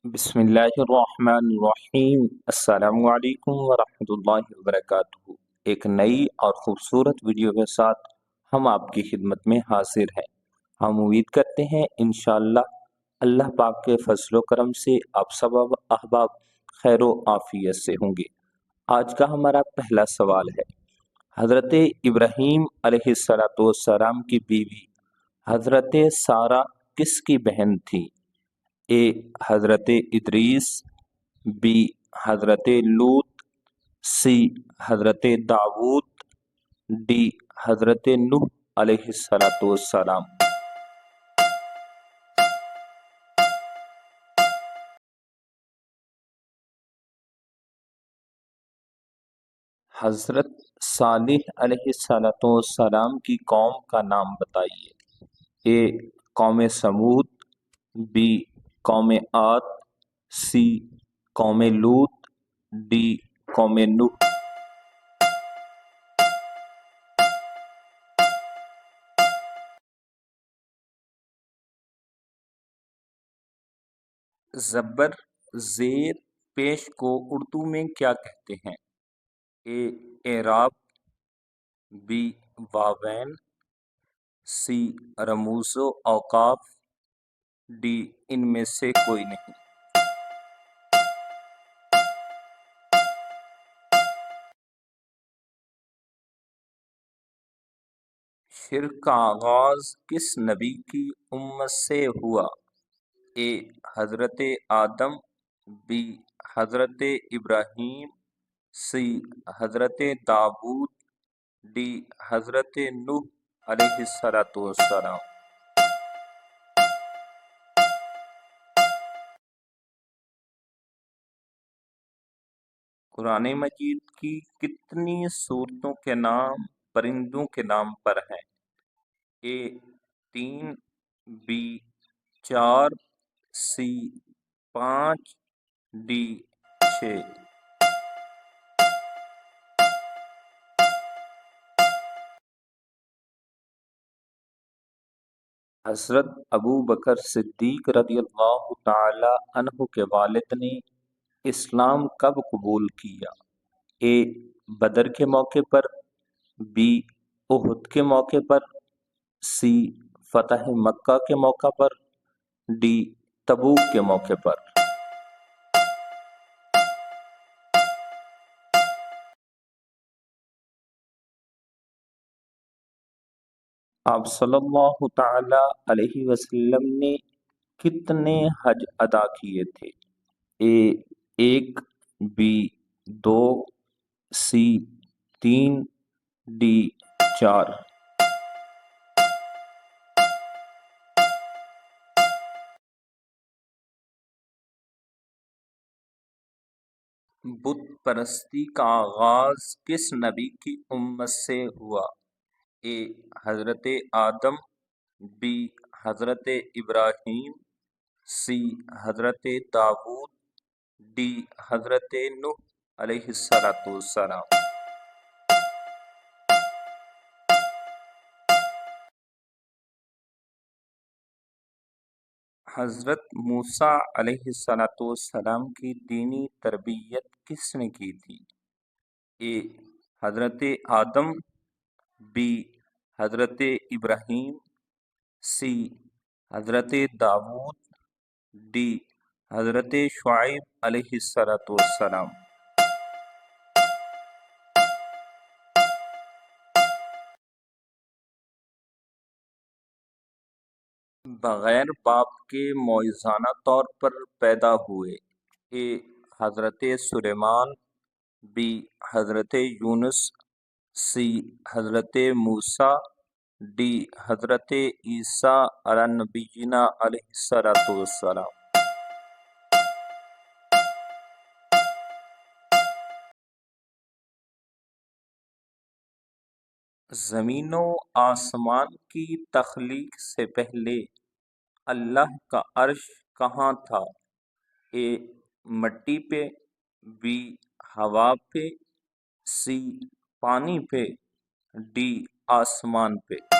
بسم اللہ الرحمن الرحیم۔ السلام علیکم ورحمۃ اللہ وبرکاتہ۔ ایک نئی اور خوبصورت ویڈیو کے ساتھ ہم آپ کی خدمت میں حاضر ہیں۔ ہم امید کرتے ہیں انشاءاللہ اللہ پاک کے فضل و کرم سے آپ سب احباب خیر و عافیت سے ہوں گے۔ آج کا ہمارا پہلا سوال ہے، حضرت ابراہیم علیہ السلام کی بیوی حضرت سارہ کس کی بہن تھی؟ اے حضرت ادریس، بی حضرت لوط، سی حضرت داؤد، ڈی حضرت نوح علیہ السلام۔ حضرت صالح علیہ السلام کی قوم کا نام بتائیے۔ اے قوم سمود، بی قوم عاد، سی قوم لوط، ڈی قوم نوح۔ زبر زیر پیش کو اردو میں کیا کہتے ہیں؟ اے اعراب، بی واوین، سی رموز و اوقاف، ڈی ان میں سے کوئی نہیں۔ شرک کا آغاز کس نبی کی امت سے ہوا؟ اے حضرت آدم، بی حضرت ابراہیم، سی حضرت داؤد، ڈی حضرت نوح علیہ السلام۔ قرآن مجید کی کتنی سورتوں کے نام پرندوں کے نام پر ہیں؟ اے 3، بی 4، سی 5، ڈی 6۔ حضرت ابو بکر صدیق رضی اللہ تعالی عنہ کے والد نے اسلام کب قبول کیا؟ اے بدر کے موقع پر، بی احد کے موقع پر، سی فتح مکہ کے موقع پر، ڈی تبوک کے موقع پر۔ آپ صلی اللہ تعالی علیہ وسلم نے کتنے حج ادا کیے تھے؟ اے 1، بی 2، سی 3، ڈی 4۔ بت پرستی کا آغاز کس نبی کی امت سے ہوا؟ اے حضرت آدم، بی حضرت ابراہیم، سی حضرت داؤد، ڈی حضرت نوح علیہ السلام۔ حضرت موسیٰ علیہ السلام کی دینی تربیت کس نے کی تھی؟ اے حضرت آدم، بی حضرت ابراہیم، سی حضرت داؤد، ڈی حضرت شعیب علیہ السلام۔ بغیر باپ کے معجزانہ طور پر پیدا ہوئے؟ اے حضرت سلیمان، بی حضرت یونس، سی حضرت موسیٰ، ڈی حضرت عیسیٰ علی نبینا علیہ السلام۔ زمین و آسمان کی تخلیق سے پہلے اللہ کا عرش کہاں تھا؟ اے مٹی پہ، بی ہوا پہ، سی پانی پہ، ڈی آسمان پہ۔